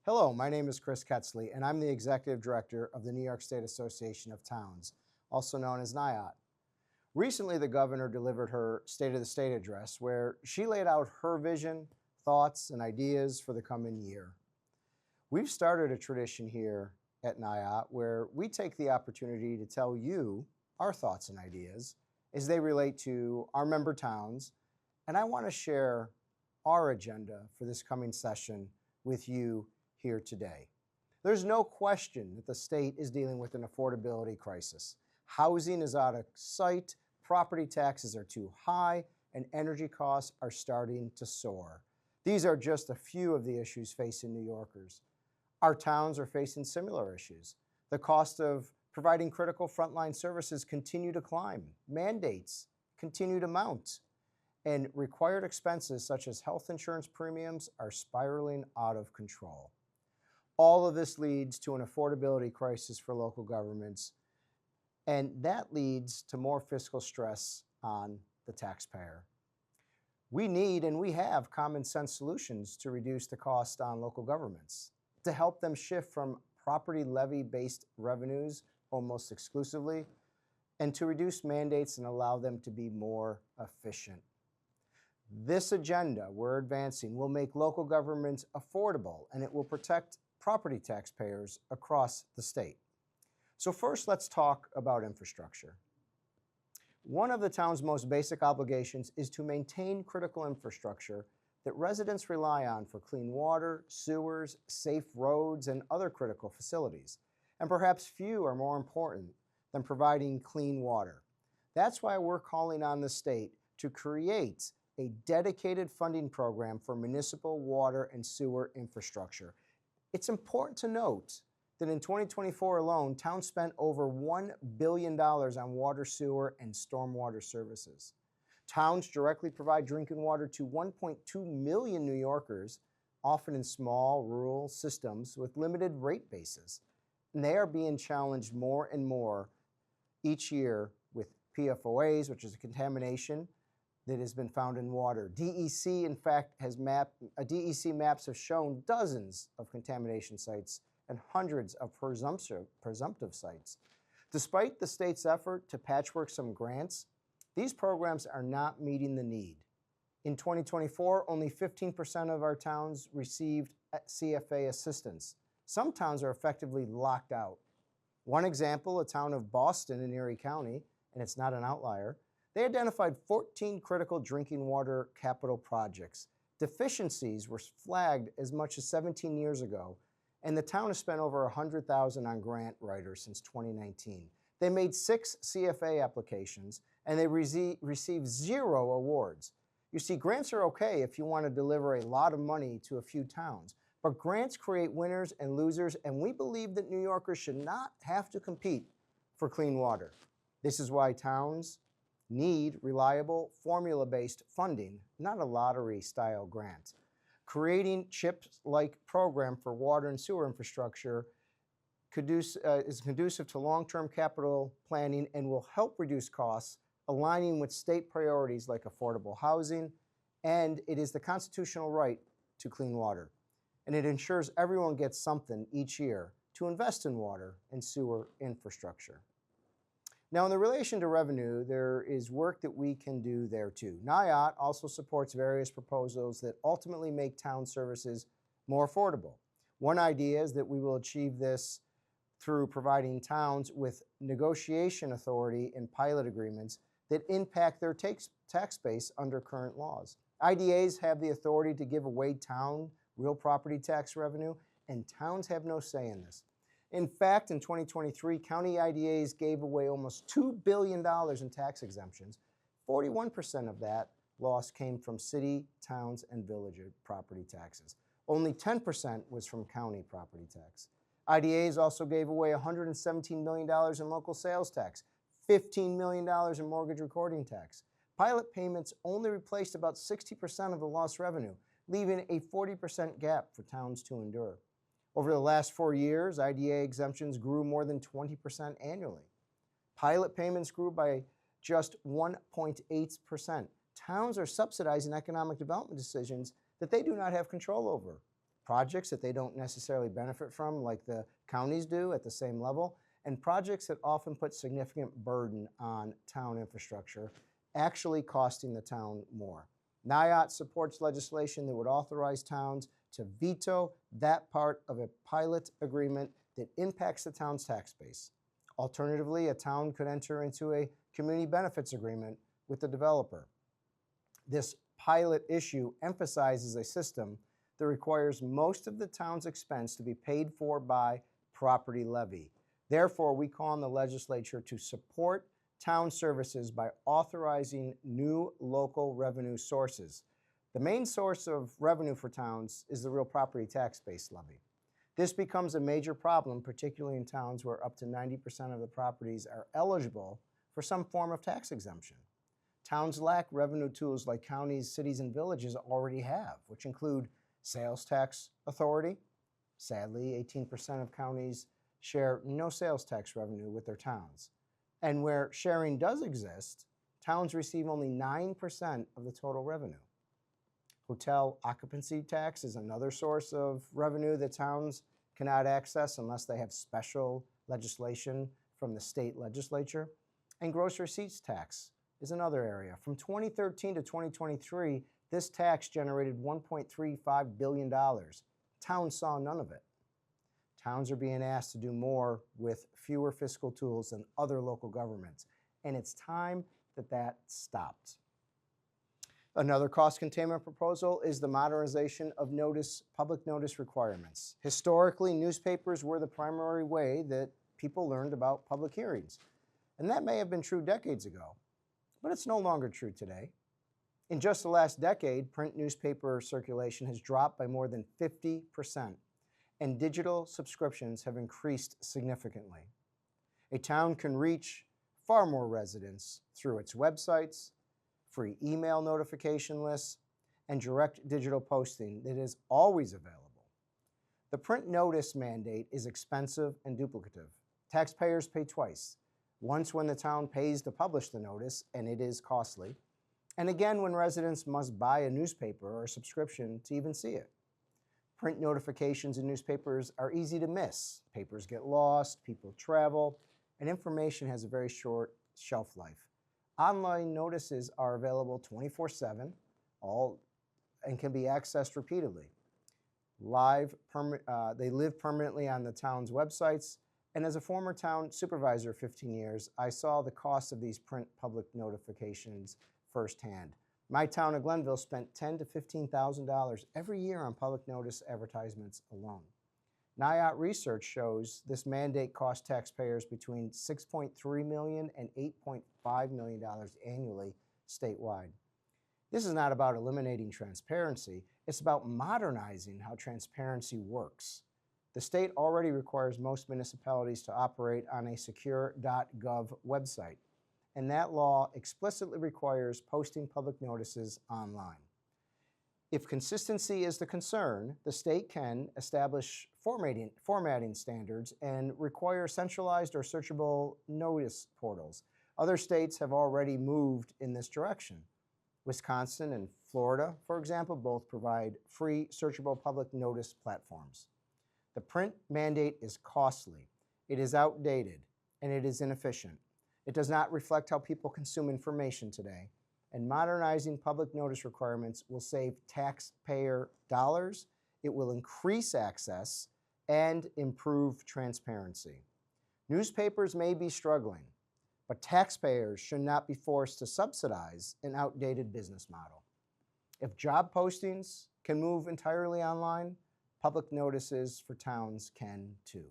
Hello, my name is Chris Ketzley, and I'm the Executive Director of the New York State Association of Towns, also known as NYAOT. Recently, the governor delivered her State of the State address, where she laid out her vision, thoughts, and ideas for the coming year. We've started a tradition here at NYAOT where we take the opportunity to tell you our thoughts and ideas as they relate to our member towns, and I want to share our agenda for this coming session with you here today. There's no question that the state is dealing with an affordability crisis. Housing is out of sight, property taxes are too high, and energy costs are starting to soar. These are just a few of the issues facing New Yorkers. Our towns are facing similar issues. The cost of providing critical frontline services continue to climb. Mandates continue to mount. And required expenses such as health insurance premiums are spiraling out of control. All of this leads to an affordability crisis for local governments, and that leads to more fiscal stress on the taxpayer. We need and we have common sense solutions to reduce the cost on local governments, to help them shift from property levy-based revenues almost exclusively, and to reduce mandates and allow them to be more efficient. This agenda we're advancing will make local governments affordable, and it will protect property taxpayers across the state. So first, let's talk about infrastructure. One of the town's most basic obligations is to maintain critical infrastructure that residents rely on for clean water, sewers, safe roads, and other critical facilities. And perhaps few are more important than providing clean water. That's why we're calling on the state to create a dedicated funding program for municipal water and sewer infrastructure. It's important to note that in 2024 alone, towns spent over $1 billion on water, sewer, and stormwater services. Towns directly provide drinking water to 1.2 million New Yorkers, often in small, rural systems with limited rate bases. And they are being challenged more and more each year with PFOAs, which is a contamination that has been found in water. DEC, in fact, DEC maps have shown dozens of contamination sites and hundreds of presumptive sites. Despite the state's effort to patchwork some grants, these programs are not meeting the need. In 2024, only 15% of our towns received CFA assistance. Some towns are effectively locked out. One example, a town of Boston in Erie County, and it's not an outlier, they identified 14 critical drinking water capital projects. Deficiencies were flagged as much as 17 years ago, and the town has spent over $100,000 on grant writers since 2019. They made 6 CFA applications, and they received 0 awards. You see, grants are okay if you want to deliver a lot of money to a few towns, but grants create winners and losers, and we believe that New Yorkers should not have to compete for clean water. This is why towns need reliable, formula-based funding, not a lottery-style grant. Creating CHIPS-like program for water and sewer infrastructure is conducive to long-term capital planning and will help reduce costs, aligning with state priorities like affordable housing, and it is the constitutional right to clean water. And it ensures everyone gets something each year to invest in water and sewer infrastructure. Now, in the relation to revenue, there is work that we can do there too. NYAOT also supports various proposals that ultimately make town services more affordable. One idea is that we will achieve this through providing towns with negotiation authority and pilot agreements that impact their tax base under current laws. IDAs have the authority to give away town real property tax revenue, and towns have no say in this. In fact, in 2023, county IDAs gave away almost $2 billion in tax exemptions. 41% of that loss came from city, towns, and village property taxes. Only 10% was from county property tax. IDAs also gave away $117 million in local sales tax, $15 million in mortgage recording tax. Pilot payments only replaced about 60% of the lost revenue, leaving a 40% gap for towns to endure. Over the last 4 years, IDA exemptions grew more than 20% annually. Pilot payments grew by just 1.8%. Towns are subsidizing economic development decisions that they do not have control over. projects that they don't necessarily benefit from like the counties do at the same level, and projects that often put significant burden on town infrastructure, actually costing the town more. NYAOT supports legislation that would authorize towns to veto that part of a pilot agreement that impacts the town's tax base. Alternatively, a town could enter into a community benefits agreement with the developer. This pilot issue emphasizes a system that requires most of the town's expense to be paid for by property levy. Therefore, we call on the legislature to support town services by authorizing new local revenue sources. The main source of revenue for towns is the real property tax base levy. This becomes a major problem, particularly in towns where up to 90% of the properties are eligible for some form of tax exemption. Towns lack revenue tools like counties, cities, and villages already have, which include sales tax authority. Sadly, 18% of counties share no sales tax revenue with their towns. And where sharing does exist, towns receive only 9% of the total revenue. Hotel occupancy tax is another source of revenue that towns cannot access unless they have special legislation from the state legislature. And gross receipts tax is another area. From 2013 to 2023, this tax generated $1.35 billion. Towns saw none of it. Towns are being asked to do more with fewer fiscal tools than other local governments, and it's time that that stopped. Another cost containment proposal is the modernization of public notice requirements. Historically, newspapers were the primary way that people learned about public hearings, and that may have been true decades ago, but it's no longer true today. In just the last decade, print newspaper circulation has dropped by more than 50%. And digital subscriptions have increased significantly. A town can reach far more residents through its websites, free email notification lists, and direct digital posting that is always available. The print notice mandate is expensive and duplicative. Taxpayers pay twice, once when the town pays to publish the notice, and it is costly, and again when residents must buy a newspaper or a subscription to even see it. Print notifications in newspapers are easy to miss. Papers get lost, people travel, and information has a very short shelf life. Online notices are available 24/7, and can be accessed repeatedly. They live permanently on the town's websites, and as a former town supervisor 15 years, I saw the cost of these print public notifications firsthand. My town of Glenville spent $10,000 to $15,000 every year on public notice advertisements alone. NYAOT research shows this mandate costs taxpayers between $6.3 million and $8.5 million annually statewide. This is not about eliminating transparency, it's about modernizing how transparency works. The state already requires most municipalities to operate on a secure.gov website, and that law explicitly requires posting public notices online. If consistency is the concern, the state can establish formatting standards and require centralized or searchable notice portals. Other states have already moved in this direction. Wisconsin and Florida, for example, both provide free searchable public notice platforms. The print mandate is costly, it is outdated, and it is inefficient. It does not reflect how people consume information today, and modernizing public notice requirements will save taxpayer dollars, it will increase access, and improve transparency. Newspapers may be struggling, but taxpayers should not be forced to subsidize an outdated business model. If job postings can move entirely online, public notices for towns can too.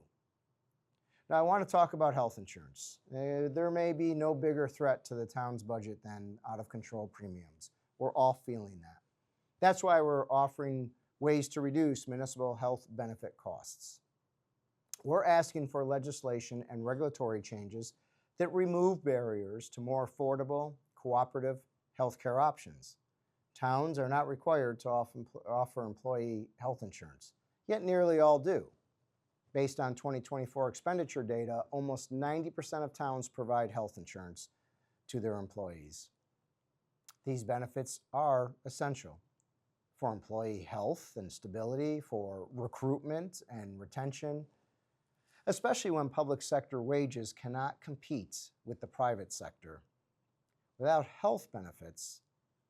Now, I want to talk about health insurance. There may be no bigger threat to the town's budget than out-of-control premiums. We're all feeling that. That's why we're offering ways to reduce municipal health benefit costs. We're asking for legislation and regulatory changes that remove barriers to more affordable, cooperative healthcare options. Towns are not required to offer employee health insurance, yet nearly all do. Based on 2024 expenditure data, almost 90% of towns provide health insurance to their employees. These benefits are essential. for employee health and stability, for recruitment and retention, especially when public sector wages cannot compete with the private sector. Without health benefits,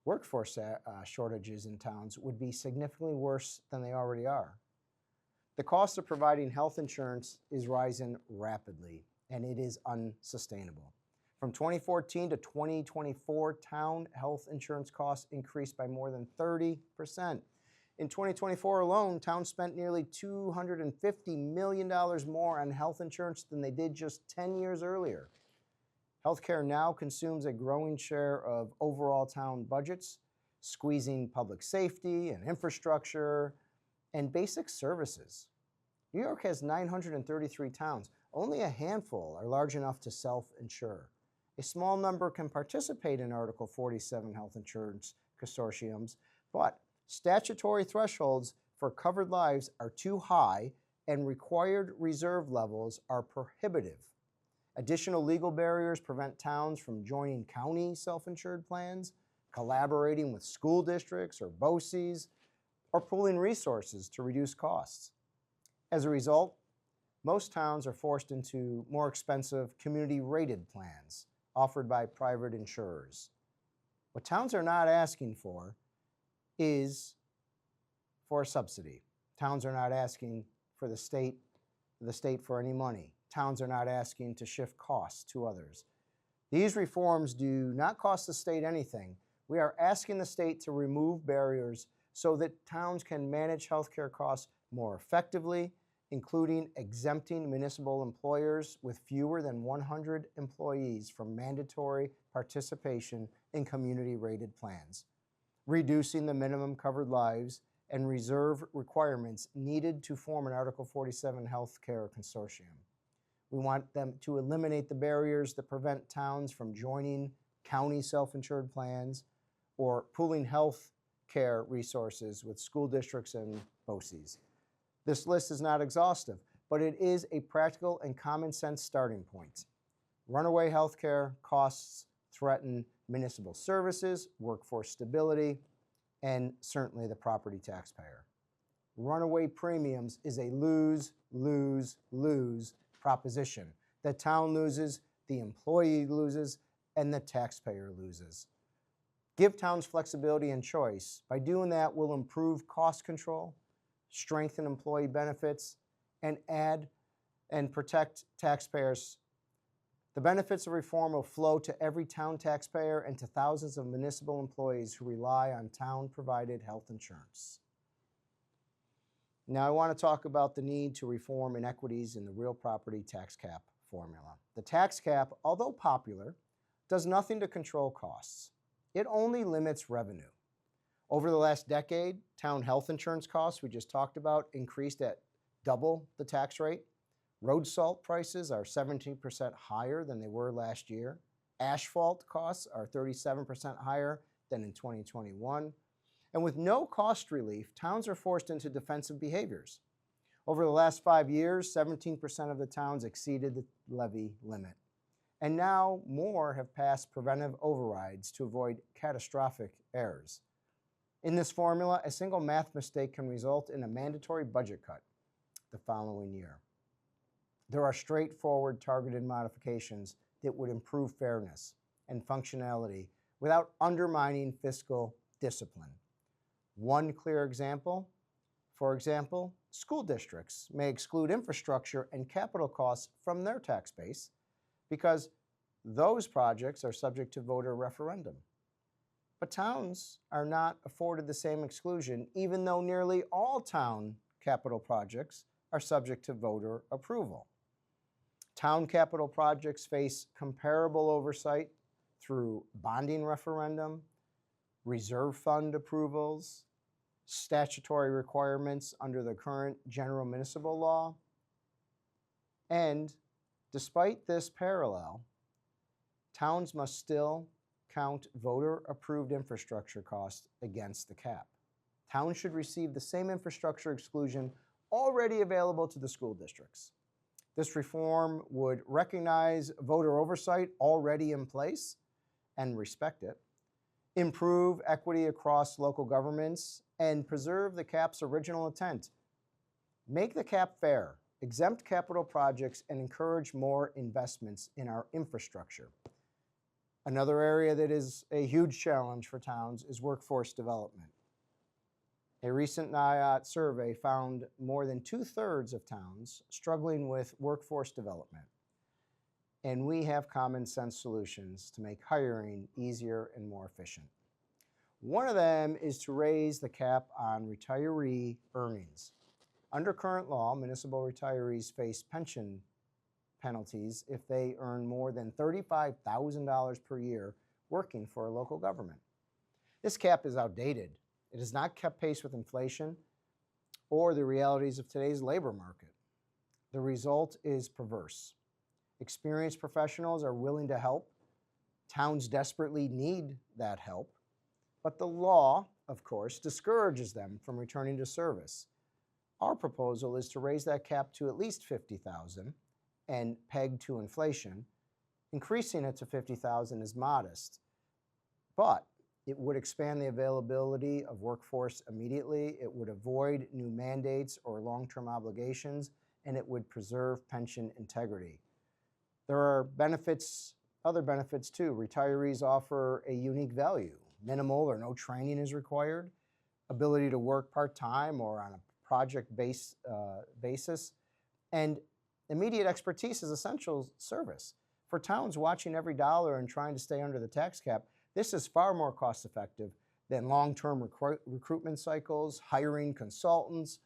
workforce shortages in towns would be significantly worse than they already are. The cost of providing health insurance is rising rapidly, and it is unsustainable. From 2014 to 2024, town health insurance costs increased by more than 30%. In 2024 alone, towns spent nearly $250 million more on health insurance than they did just 10 years earlier. Healthcare now consumes a growing share of overall town budgets, squeezing public safety and infrastructure and basic services. New York has 933 towns. Only a handful are large enough to self-insure. A small number can participate in Article 47 health insurance consortiums, but statutory thresholds for covered lives are too high and required reserve levels are prohibitive. Additional legal barriers prevent towns from joining county self-insured plans, collaborating with school districts or BOCES, or pooling resources to reduce costs. As a result, most towns are forced into more expensive community-rated plans offered by private insurers. What towns are not asking for is for a subsidy. Towns are not asking for the state for any money. Towns are not asking to shift costs to others. These reforms do not cost the state anything. We are asking the state to remove barriers so that towns can manage healthcare costs more effectively, including exempting municipal employers with fewer than 100 employees from mandatory participation in community-rated plans, reducing the minimum covered lives and reserve requirements needed to form an Article 47 healthcare consortium. We want them to eliminate the barriers that prevent towns from joining county self-insured plans or pooling health care resources with school districts and BOCES. This list is not exhaustive, but it is a practical and common sense starting point. Runaway healthcare costs threaten municipal services, workforce stability, and certainly the property taxpayer. Runaway premiums is a lose, lose, lose proposition. The town loses, the employee loses, and the taxpayer loses. Give towns flexibility and choice. By doing that, we'll improve cost control, strengthen employee benefits, and add and protect taxpayers. The benefits of reform will flow to every town taxpayer and to thousands of municipal employees who rely on town-provided health insurance. Now I want to talk about the need to reform inequities in the real property tax cap formula. The tax cap, although popular, does nothing to control costs. It only limits revenue. Over the last decade, town health insurance costs we just talked about increased at double the tax rate. Road salt prices are 17% higher than they were last year. Asphalt costs are 37% higher than in 2021. And with no cost relief, towns are forced into defensive behaviors. Over the last 5 years, 17% of the towns exceeded the levy limit. And now more have passed preventive overrides to avoid catastrophic errors. In this formula, a single math mistake can result in a mandatory budget cut the following year. There are straightforward targeted modifications that would improve fairness and functionality without undermining fiscal discipline. One clear example, for example, school districts may exclude infrastructure and capital costs from their tax base because those projects are subject to voter referendum. But towns are not afforded the same exclusion, even though nearly all town capital projects are subject to voter approval. Town capital projects face comparable oversight through bonding referendum, reserve fund approvals, statutory requirements under the current general municipal law. And despite this parallel, towns must still count voter-approved infrastructure costs against the cap. Towns should receive the same infrastructure exclusion already available to the school districts. This reform would recognize voter oversight already in place and respect it. improve equity across local governments, and preserve the CAP's original intent. Make the CAP fair, exempt capital projects, and encourage more investments in our infrastructure. Another area that is a huge challenge for towns is workforce development. A recent NYAOT survey found more than 2/3 of towns struggling with workforce development. And we have common sense solutions to make hiring easier and more efficient. One of them is to raise the cap on retiree earnings. Under current law, municipal retirees face pension penalties if they earn more than $35,000 per year working for a local government. This cap is outdated. It has not kept pace with inflation or the realities of today's labor market. The result is perverse. Experienced professionals are willing to help. Towns desperately need that help. But the law, of course, discourages them from returning to service. Our proposal is to raise that cap to at least $50,000 and pegged to inflation. Increasing it to $50,000 is modest, but it would expand the availability of workforce immediately. It would avoid new mandates or long-term obligations, and it would preserve pension integrity. There are other benefits too. Retirees offer a unique value. Minimal or no training is required. Ability to work part-time or on a project-based basis. And immediate expertise is essential service. For towns watching every dollar and trying to stay under the tax cap, this is far more cost-effective than long-term recruitment cycles, hiring consultants,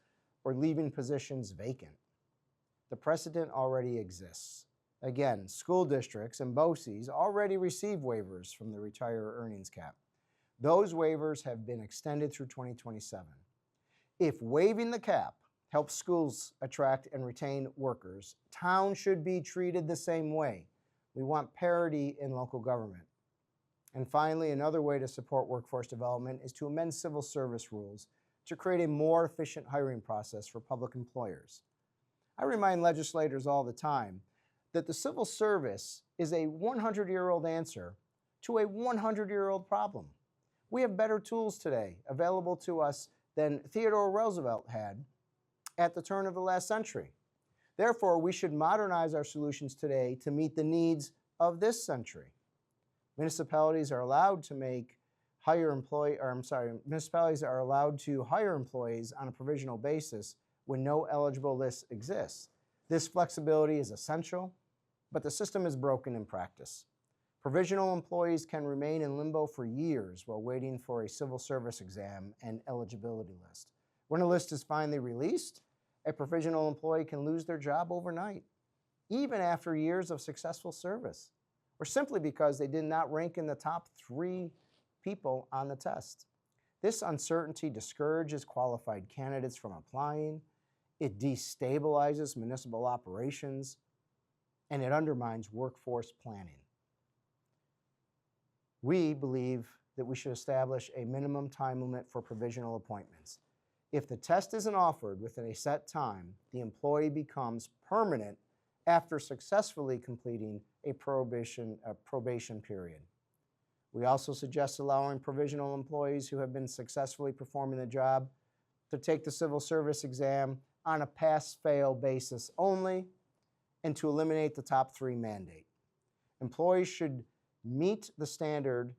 or leaving positions vacant. The precedent already exists. Again, school districts and BOCES already receive waivers from the retiree earnings cap. Those waivers have been extended through 2027. If waiving the cap helps schools attract and retain workers, towns should be treated the same way. We want parity in local government. And finally, another way to support workforce development is to amend civil service rules to create a more efficient hiring process for public employers. I remind legislators all the time that the civil service is a 100-year-old answer to a 100-year-old problem. We have better tools today available to us than Theodore Roosevelt had at the turn of the last century. Therefore, we should modernize our solutions today to meet the needs of this century. Municipalities are allowed to municipalities are allowed to hire employees on a provisional basis when no eligible list exists. This flexibility is essential, but the system is broken in practice. Provisional employees can remain in limbo for years while waiting for a civil service exam and eligibility list. When a list is finally released, a provisional employee can lose their job overnight, even after years of successful service, or simply because they did not rank in the top 3 people on the test. This uncertainty discourages qualified candidates from applying, it destabilizes municipal operations, and it undermines workforce planning. We believe that we should establish a minimum time limit for provisional appointments. If the test isn't offered within a set time, the employee becomes permanent after successfully completing a probation period. We also suggest allowing provisional employees who have been successfully performing the job to take the civil service exam on a pass-fail basis only, and to eliminate the top 3 mandate. Employees should meet the standard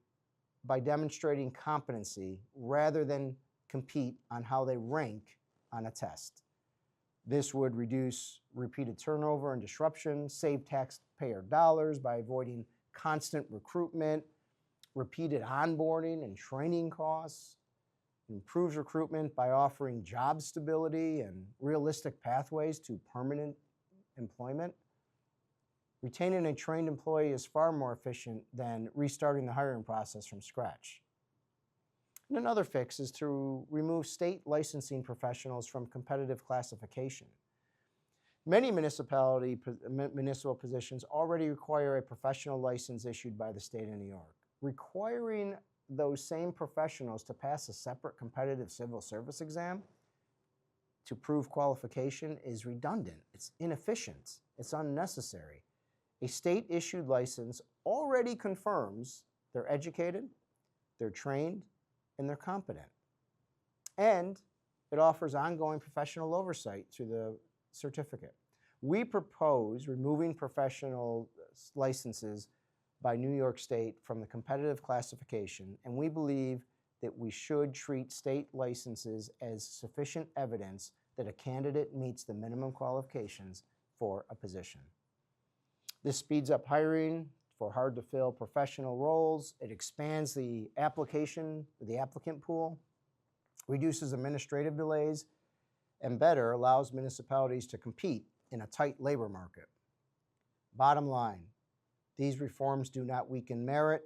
by demonstrating competency rather than compete on how they rank on a test. This would reduce repeated turnover and disruption, save taxpayer dollars by avoiding constant recruitment, repeated onboarding and training costs, improves recruitment by offering job stability and realistic pathways to permanent employment. Retaining a trained employee is far more efficient than restarting the hiring process from scratch. And another fix is to remove state licensing professionals from competitive classification. Many municipal positions already require a professional license issued by the state of New York. Requiring those same professionals to pass a separate competitive civil service exam to prove qualification is redundant, it's inefficient, it's unnecessary. A state-issued license already confirms they're educated, they're trained, and they're competent. And it offers ongoing professional oversight through the certificate. We propose removing professional licenses by New York State from the competitive classification, and we believe that we should treat state licenses as sufficient evidence that a candidate meets the minimum qualifications for a position. This speeds up hiring for hard-to-fill professional roles. It expands the applicant pool, reduces administrative delays, and better allows municipalities to compete in a tight labor market. Bottom line, these reforms do not weaken merit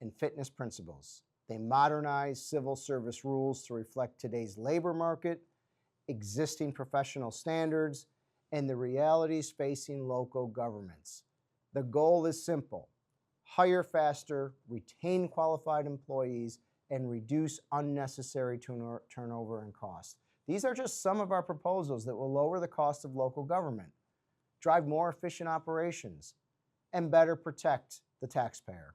and fitness principles. They modernize civil service rules to reflect today's labor market, existing professional standards, and the realities facing local governments. The goal is simple: hire faster, retain qualified employees, and reduce unnecessary turnover and cost. These are just some of our proposals that will lower the cost of local government, drive more efficient operations, and better protect the taxpayer.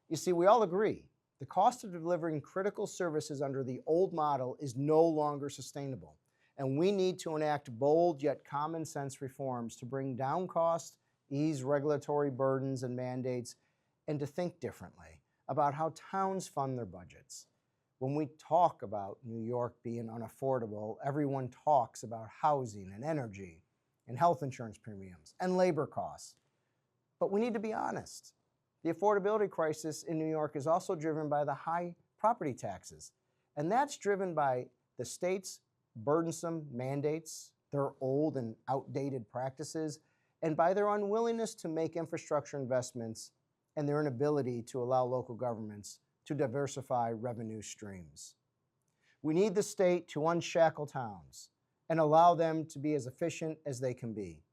You see, we all agree the cost of delivering critical services under the old model is no longer sustainable, and we need to enact bold yet common sense reforms to bring down costs, ease regulatory burdens and mandates, and to think differently about how towns fund their budgets. When we talk about New York being unaffordable, everyone talks about housing and energy and health insurance premiums and labor costs. But we need to be honest. The affordability crisis in New York is also driven by the high property taxes, and that's driven by the state's burdensome mandates, their old and outdated practices, and by their unwillingness to make infrastructure investments and their inability to allow local governments to diversify revenue streams. We need the state to unshackle towns and allow them to be as efficient as they can be.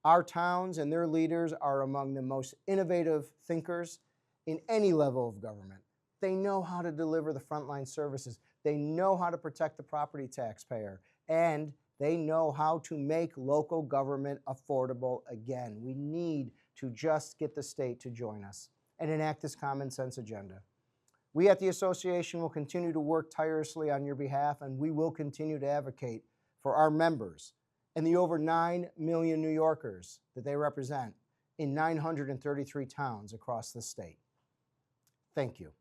Our towns and their leaders are among the most innovative thinkers in any level of government. They know how to deliver the frontline services. They know how to protect the property taxpayer, and they know how to make local government affordable again. We need to just get the state to join us and enact this common sense agenda. We at the association will continue to work tirelessly on your behalf, and we will continue to advocate for our members and the over 9 million New Yorkers that they represent in 933 towns across the state. Thank you.